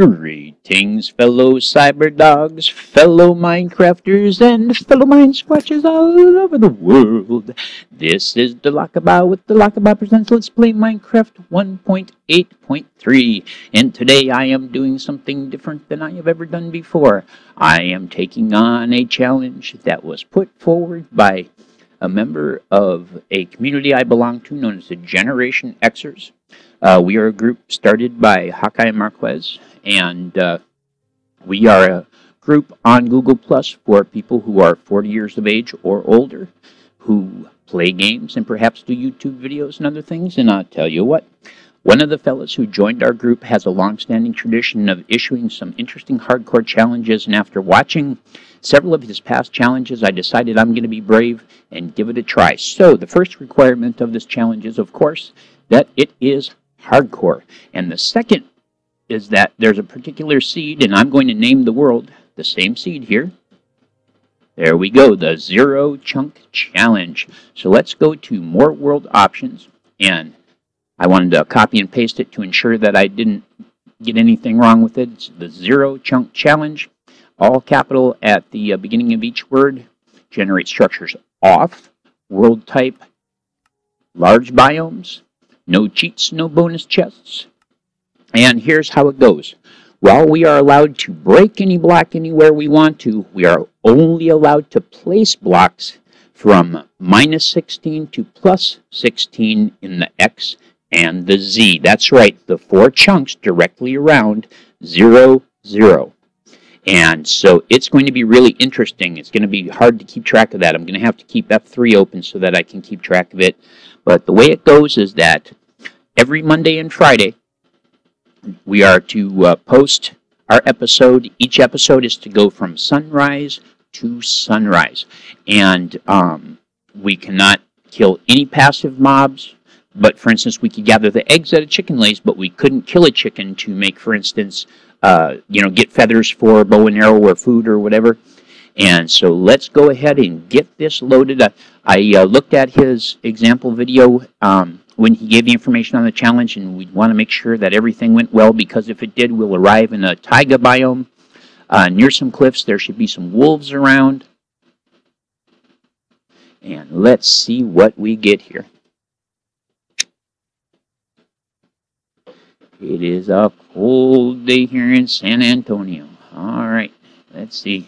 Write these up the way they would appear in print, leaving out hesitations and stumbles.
Greetings, fellow cyber dogs, fellow Minecrafters, and fellow mine squatches all over the world. This is the Lockabah with the Lockabah Presents Let's Play Minecraft 1.8.3, and today I am doing something different than I have ever done before. I am taking on a challenge that was put forward by a member of a community I belong to known as the Generation Xers. We are a group started by Harcore Marquez, and we are a group on Google Plus for people who are 40 years of age or older, who play games and perhaps do YouTube videos and other things. And I'll tell you what, one of the fellas who joined our group has a long-standing tradition of issuing some interesting hardcore challenges, and after watching several of his past challenges, I decided I'm going to be brave and give it a try. So the first requirement of this challenge is, of course, that it is hardcore. And the second is that there's a particular seed, and I'm going to name the world the same seed here. There we go, the Zero Chunk Challenge. So let's go to more world options, and I wanted to copy and paste it to ensure that I didn't get anything wrong with it. It's the Zero Chunk Challenge, all capital at the beginning of each word. Generate structures off, world type, large biomes, no cheats, no bonus chests. And here's how it goes. While we are allowed to break any block anywhere we want to, we are only allowed to place blocks from -16 to +16 in the X and the Z. That's right, the 4 chunks directly around 0, 0. And so it's going to be really interesting. It's going to be hard to keep track of that. I'm going to have to keep F3 open so that I can keep track of it. But the way it goes is that every Monday and Friday, we are to post our episode. Each episode is to go from sunrise to sunrise. And we cannot kill any passive mobs. But, for instance, we could gather the eggs that a chicken lays, but we couldn't kill a chicken to make, for instance, get feathers for bow and arrow or food or whatever. And so let's go ahead and get this loaded. I looked at his example video when he gave the information on the challenge, and we want to make sure that everything went well, because if it did, we'll arrive in a taiga biome near some cliffs. There should be some wolves around. And let's see what we get here. It is a cold day here in San Antonio. Alright, let's see.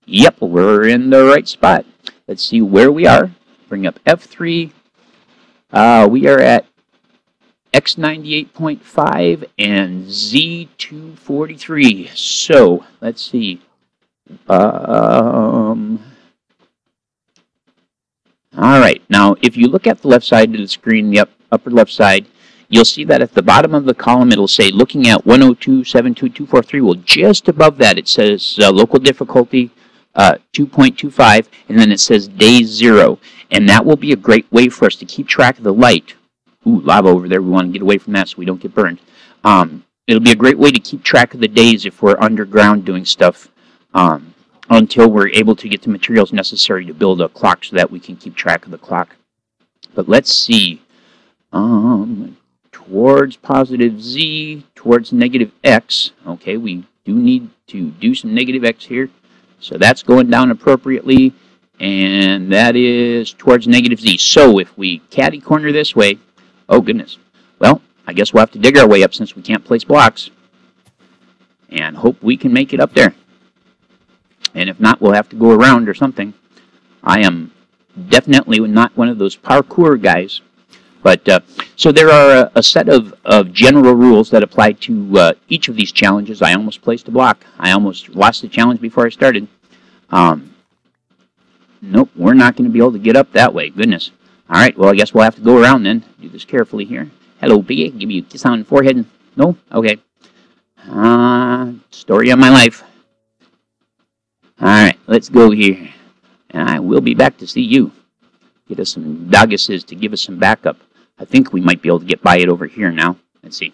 Yep, we're in the right spot. Let's see where we are. Bring up F3. We are at X98.5 and Z243. So, let's see. Alright, now if you look at the left side of the screen, the upper left side, you'll see that at the bottom of the column it'll say looking at 102.72243. Well, just above that it says local difficulty 2.25, and then it says day 0. And that will be a great way for us to keep track of the light. Ooh, lava over there. We want to get away from that so we don't get burned. It'll be a great way to keep track of the days if we're underground doing stuff until we're able to get the materials necessary to build a clock so that we can keep track of the clock. But let's see. Towards positive Z, towards negative X. Okay, we do need to do some negative X here. So that's going down appropriately, and that is towards negative Z. So if we catty corner this way, oh goodness, well, I guess we'll have to dig our way up since we can't place blocks, and hope we can make it up there. And if not, we'll have to go around or something. I am definitely not one of those parkour guys. But, so there are a set of general rules that apply to each of these challenges. I almost placed a block. I almost lost the challenge before I started. Nope, we're not going to be able to get up that way. Goodness. All right, well, I guess we'll have to go around then. Do this carefully here. Hello, piggy. Give you a kiss on the forehead. No? Okay. Story of my life. All right, let's go here. And I will be back to see you. Get us some doggesses to give us some backup. I think we might be able to get by it over here now. Let's see.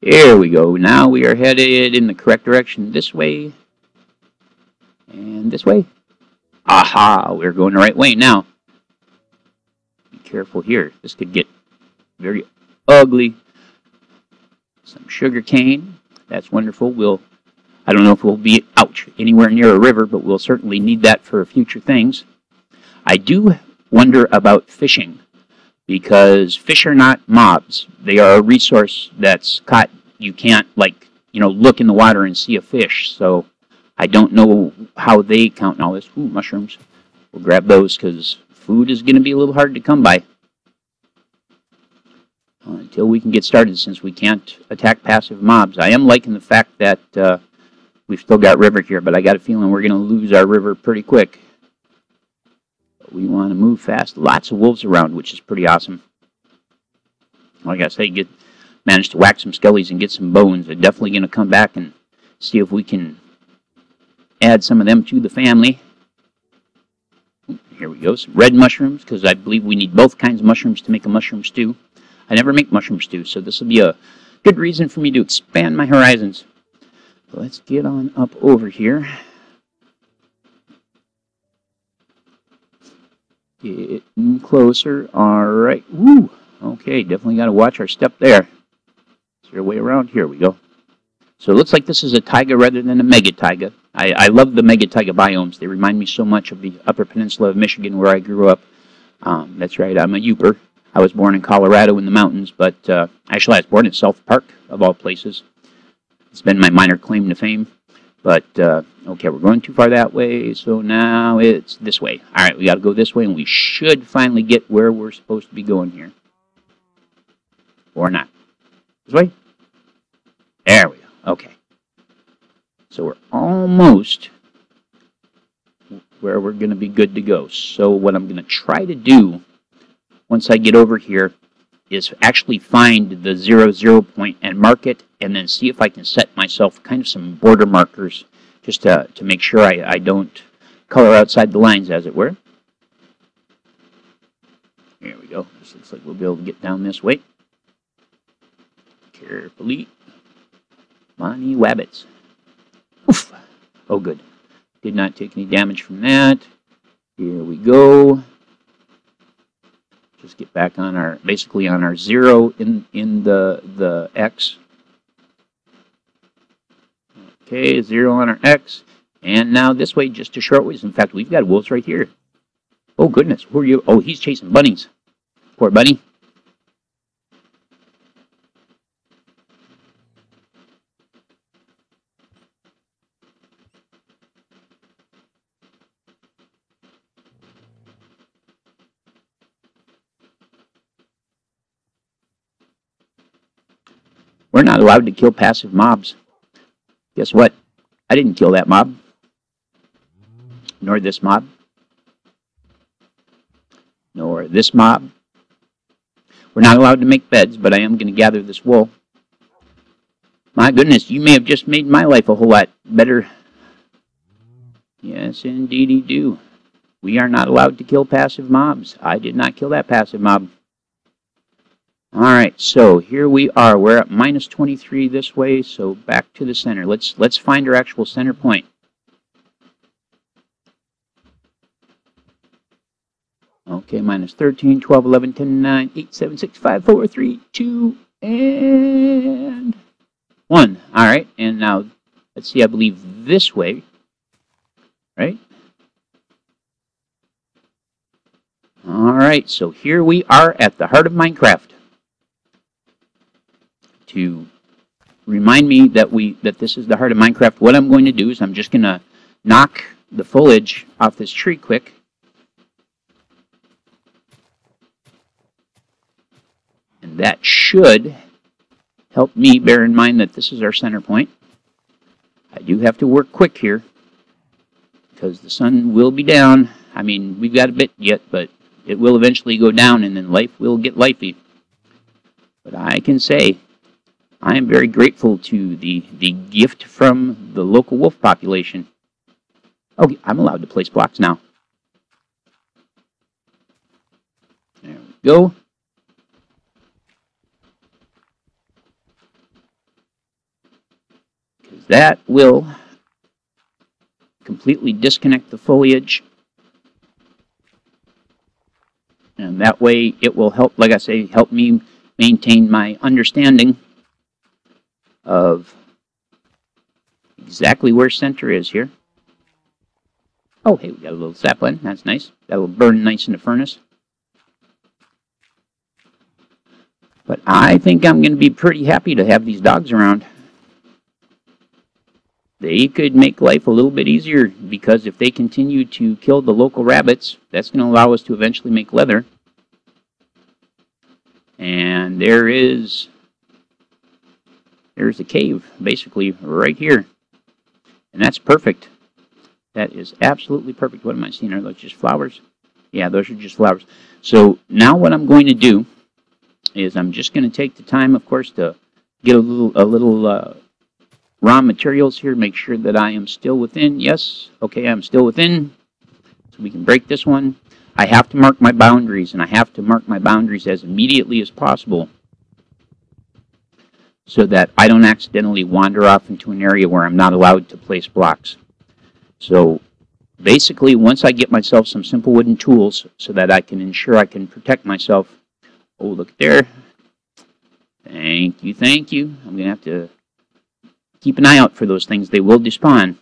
Here we go. Now we are headed in the correct direction this way. And this way. Aha! We're going the right way now. Be careful here. This could get very ugly. Some sugar cane. That's wonderful. I don't know if we'll be, ouch, anywhere near a river, but we'll certainly need that for future things. I do wonder about fishing, because fish are not mobs. They are a resource that's caught. You can't, like, look in the water and see a fish. So I don't know how they count in all this. Ooh, mushrooms. We'll grab those because food is going to be a little hard to come by until we can get started, since we can't attack passive mobs. I am liking the fact that we've still got river here, but I got a feeling we're going to lose our river pretty quick. But we want to move fast. Lots of wolves around, which is pretty awesome. Like I say, manage to whack some skellies and get some bones. I'm definitely going to come back and see if we can add some of them to the family. Here we go, some red mushrooms, because I believe we need both kinds of mushrooms to make a mushroom stew. I never make mushroom stew, so this will be a good reason for me to expand my horizons. Let's get on up over here. Getting closer. Alright. Woo! Okay, definitely got to watch our step there. Is there a way around? Here we go. So it looks like this is a taiga rather than a mega taiga. I love the mega taiga biomes. They remind me so much of the Upper Peninsula of Michigan where I grew up. That's right, I'm a Uper. I was born in Colorado in the mountains, but actually I was born in South Park, of all places. It's been my minor claim to fame. But, okay, we're going too far that way, so now it's this way. Alright, we got to go this way, and we should finally get where we're supposed to be going here. Or not. This way? There we go. Okay. So we're almost where we're going to be good to go. So what I'm going to try to do once I get over here is actually find the 0 point and mark it, and then see if I can set myself kind of some border markers just to make sure I don't color outside the lines, as it were. Here we go. This looks like we'll be able to get down this way. Carefully. Money wabbits. Oof. Oh, good. Did not take any damage from that. Here we go. Just get back on our, basically on our 0 in the X. Okay, 0 on our X. And now this way, just a short ways. In fact, we've got wolves right here. Oh, goodness. Who are you? Oh, he's chasing bunnies. Poor bunny. We're not allowed to kill passive mobs. Guess what? I didn't kill that mob. Nor this mob. Nor this mob. We're not allowed to make beds, but I am going to gather this wool. My goodness, you may have just made my life a whole lot better. Yes, indeed you do. We are not allowed to kill passive mobs. I did not kill that passive mob. Alright, so here we are. We're at minus 23 this way, so back to the center. Let's find our actual center point. Okay, minus 13, 12, 11, 10, 9, 8, 7, 6, 5, 4, 3, 2, and 1. Alright, and now, let's see, I believe this way, right? Alright, so here we are at the heart of Minecraft. To remind me that this is the heart of Minecraft, what I'm going to do is I'm just going to knock the foliage off this tree quick. And that should help me bear in mind that this is our center point. I do have to work quick here because the sun will be down. I mean, we've got a bit yet, but it will eventually go down and then life will get lifey. But I can say I am very grateful to the gift from the local wolf population. Okay, I'm allowed to place blocks now. There we go. Because that will completely disconnect the foliage. And that way it will help, like I say, help me maintain my understanding of exactly where center is here. Oh, hey, we got a little sapling. That's nice. That'll burn nice in the furnace. But I think I'm going to be pretty happy to have these dogs around. They could make life a little bit easier, because if they continue to kill the local rabbits, that's going to allow us to eventually make leather. And there's a cave, basically, right here. And that's perfect. That is absolutely perfect. What am I seeing? Are those just flowers? Yeah, those are just flowers. So now what I'm going to do is I'm just going to take the time, of course, to get a little raw materials here. Make sure that I am still within. Yes, okay, I'm still within. So we can break this one. I have to mark my boundaries, and I have to mark my boundaries as immediately as possible, so that I don't accidentally wander off into an area where I'm not allowed to place blocks. So basically, once I get myself some simple wooden tools so that I can ensure I can protect myself. Oh, look there. Thank you, thank you. I'm going to have to keep an eye out for those things. They will despawn.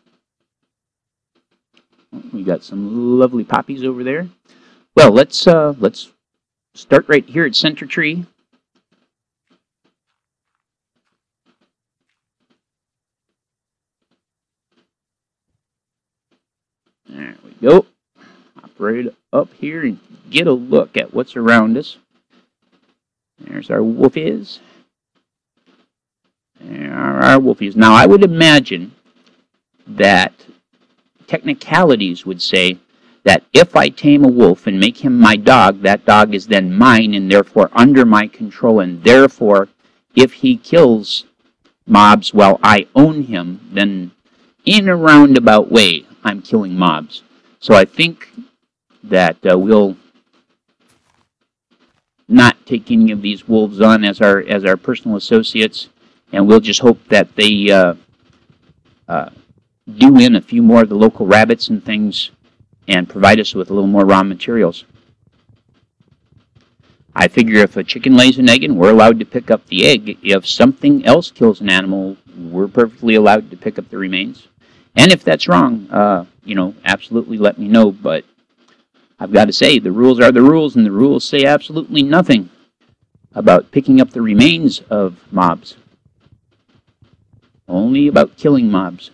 We got some lovely poppies over there. Well, let's start right here at center tree. There we go. Hop right up here and get a look at what's around us. There's our wolfies. There are our wolfies. Now, I would imagine that technicalities would say that if I tame a wolf and make him my dog, that dog is then mine and therefore under my control, and therefore, if he kills mobs while I own him, then in a roundabout way, I'm killing mobs. So I think that we'll not take any of these wolves on as our personal associates, and we'll just hope that they do in a few more of the local rabbits and things and provide us with a little more raw materials. I figure if a chicken lays an egg and we're allowed to pick up the egg, if something else kills an animal, we're perfectly allowed to pick up the remains. And if that's wrong, absolutely let me know. But I've got to say, the rules are the rules, and the rules say absolutely nothing about picking up the remains of mobs. Only about killing mobs.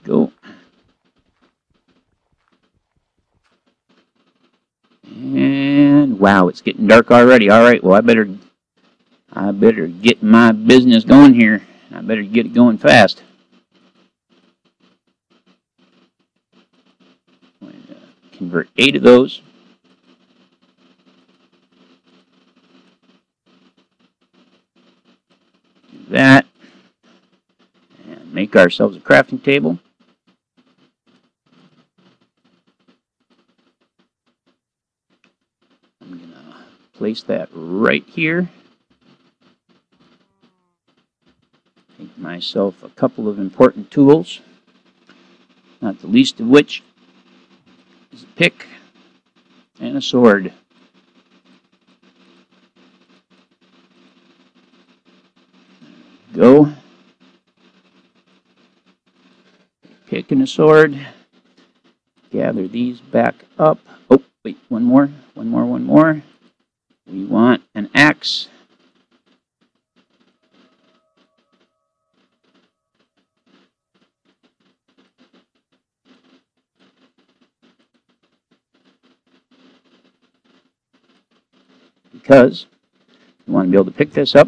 Go. And wow, it's getting dark already. All right, well, I better get my business going here. I better get it going fast. I'm going to convert 8 of those. Do that. And make ourselves a crafting table. Place that right here. Take myself a couple of important tools, not the least of which is a pick and a sword. Go. Pick and a sword. Gather these back up. Oh, wait, one more. We want an axe. Because you want to be able to pick this up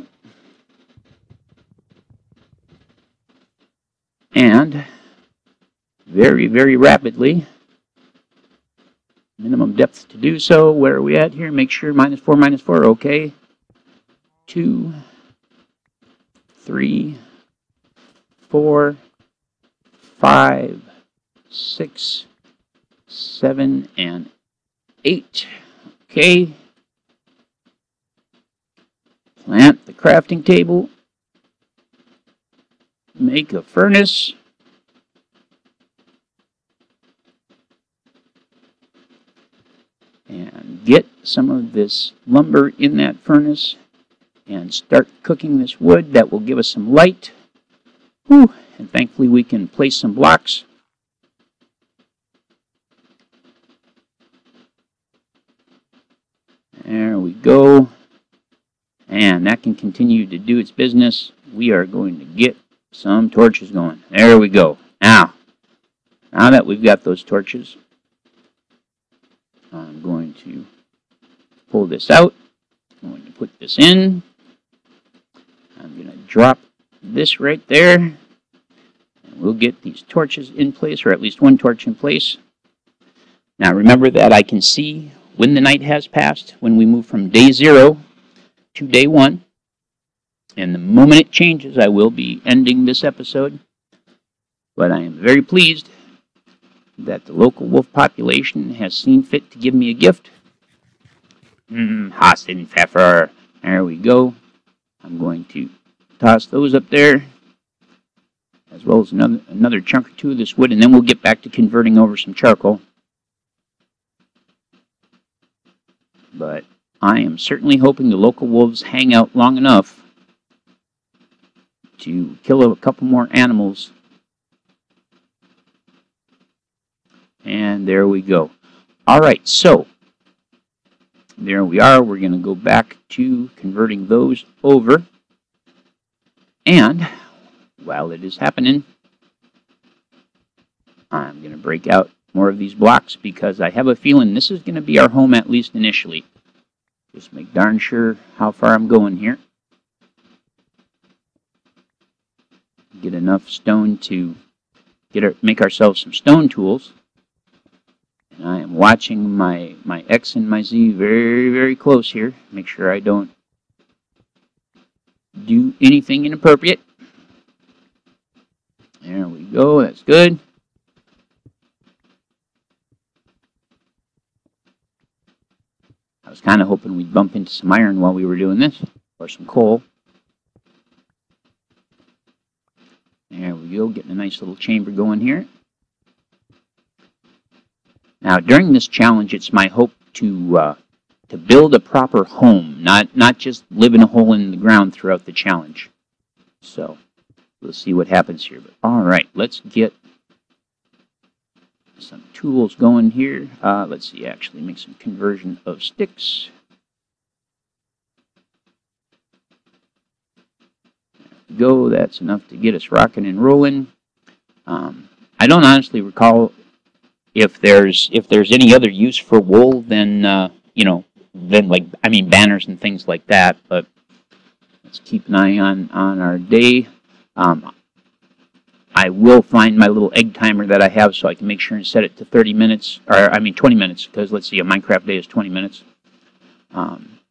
and very, very rapidly. Minimum depth to do so. Where are we at here? Make sure -4, okay. 2, 3, 4, 5, 6, 7 and 8. Okay. Plant the crafting table. Make a furnace. And get some of this lumber in that furnace and start cooking this wood. That will give us some light. Whew. And thankfully we can place some blocks. There we go. And that can continue to do its business. We are going to get some torches going. There we go. Now that we've got those torches, I'm going to pull this out. I'm going to put this in. I'm going to drop this right there. And we'll get these torches in place, or at least one torch in place. Now remember that I can see when the night has passed, when we move from day 0 to day 1. And the moment it changes, I will be ending this episode. But I am very pleased that the local wolf population has seen fit to give me a gift. Hasenpfeffer. There we go. I'm going to toss those up there, as well as another chunk or two of this wood, and then we'll get back to converting over some charcoal. But I am certainly hoping the local wolves hang out long enough to kill a couple more animals. And there we go. Alright, so there we are. We're going to go back to converting those over. And while it is happening, I'm going to break out more of these blocks because I have a feeling this is going to be our home, at least initially. Just make darn sure how far I'm going here. Get enough stone to make ourselves some stone tools. And I am watching my X and my Z very, very close here. Make sure I don't do anything inappropriate. There we go. That's good. I was kind of hoping we'd bump into some iron while we were doing this, or some coal. There we go, getting a nice little chamber going here. Now, during this challenge, it's my hope to build a proper home, not just live in a hole in the ground throughout the challenge. So, we'll see what happens here. But all right, let's get some tools going here. Let's see, actually make some conversion of sticks. There we go. That's enough to get us rocking and rolling. I don't honestly recall if there's any other use for wool than banners and things like that. But let's keep an eye on our day. I will find my little egg timer that I have so I can make sure and set it to 20 minutes, because let's see, a Minecraft day is 20 minutes.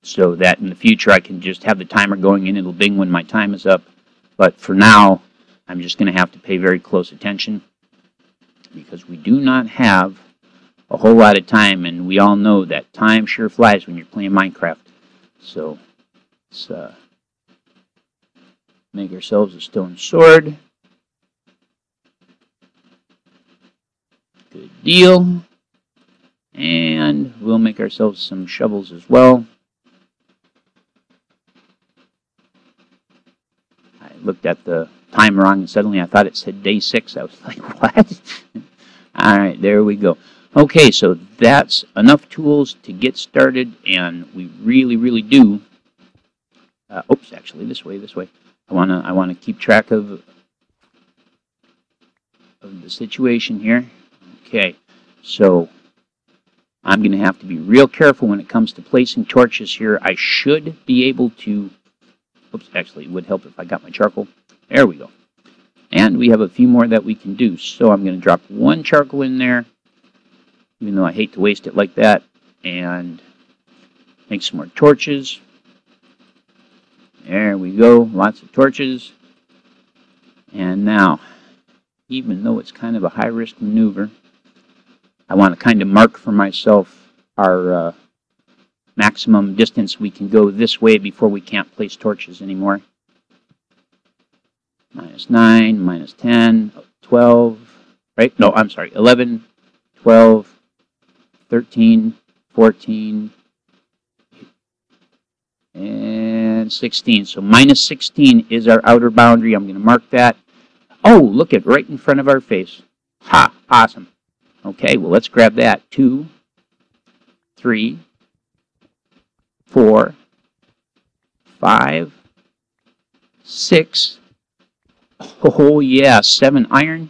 So that in the future I can just have the timer going and it'll ding when my time is up. But for now, I'm just going to have to pay very close attention because we do not have a whole lot of time, and we all know that time sure flies when you're playing Minecraft. So let's make ourselves a stone sword. Good deal. And we'll make ourselves some shovels as well. I looked at the time wrong and suddenly I thought it said day 6. I was like, what? Alright, there we go. Okay, so that's enough tools to get started, and we really, really do. Oops, actually, this way. I wanna keep track of the situation here. Okay, so I'm going to have to be real careful when it comes to placing torches here. I should be able to... Oops, actually, it would help if I got my charcoal. There we go. And we have a few more that we can do. So I'm going to drop one charcoal in there, even though I hate to waste it like that, and make some more torches. There we go. Lots of torches. And now, even though it's kind of a high-risk maneuver, I want to kind of mark for myself our maximum distance we can go this way before we can't place torches anymore. -9, -10, 12, right? No, I'm sorry, 11, 12, 13, 14, and 16. So -16 is our outer boundary. I'm going to mark that. Oh, look at right in front of our face. Ha, awesome. Okay, well, let's grab that. 2, 3, 4, 5, 6. Oh, yeah, 7 iron.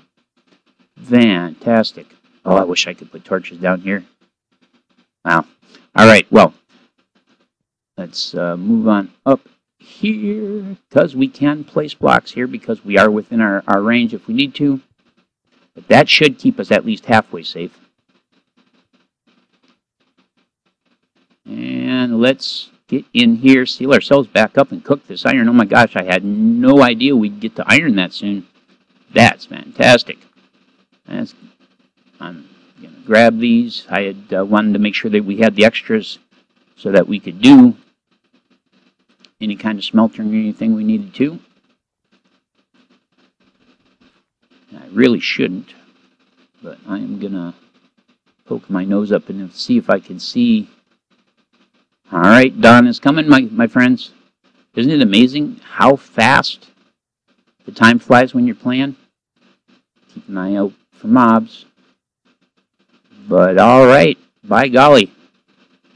Fantastic. Oh, I wish I could put torches down here. Wow. All right, well, let's move on up here, because we can place blocks here because we are within our range if we need to. But that should keep us at least halfway safe. And let's get in here, seal ourselves back up, and cook this iron. Oh my gosh, I had no idea we'd get to iron that soon. That's fantastic. I'm going to grab these. I had wanted to make sure that we had the extras so that we could do any kind of smelting or anything we needed to. I really shouldn't, but I am going to poke my nose up and see if I can see. All right, dawn is coming, my friends. Isn't it amazing how fast the time flies when you're playing? Keep an eye out for mobs. But all right, by golly,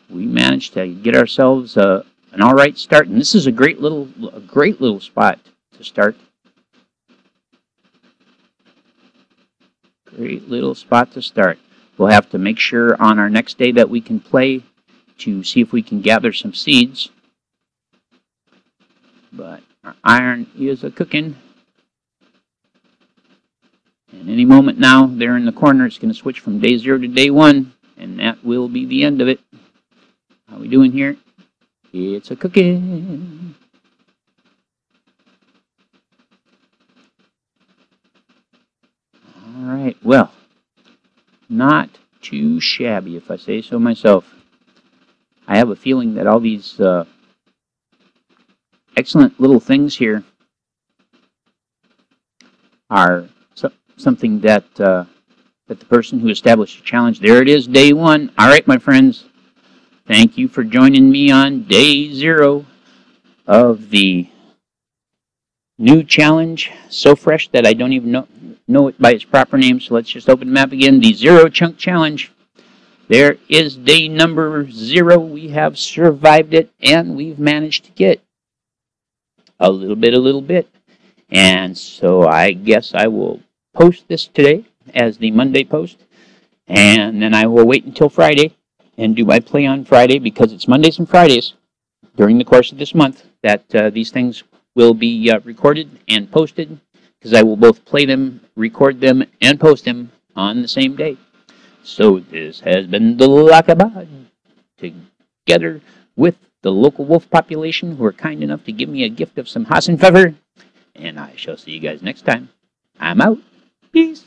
we managed to get ourselves an all right start, and this is a great little spot to start. Great little spot to start. We'll have to make sure on our next day that we can play to see if we can gather some seeds. But our iron is a-cooking. And any moment now, there in the corner, it's going to switch from day 0 to day 1, and that will be the end of it. How we doing here? It's a-cooking. All right, well, not too shabby, if I say so myself. I have a feeling that all these excellent little things here are something that that the person who established the challenge, there it is, day 1. All right, my friends, thank you for joining me on day 0 of the new challenge. So fresh that I don't even know it by its proper name, so let's just open the map again. The 0 Chunk Challenge. There is day number 0. We have survived it, and we've managed to get a little bit. And so I guess I will post this today as the Monday post, and then I will wait until Friday and do my play on Friday, because it's Mondays and Fridays during the course of this month that these things will be recorded and posted, because I will both play them, record them, and post them on the same day. So this has been the Lakabad, together with the local wolf population, who are kind enough to give me a gift of some Hassenpfeffer. And I shall see you guys next time. I'm out. Peace.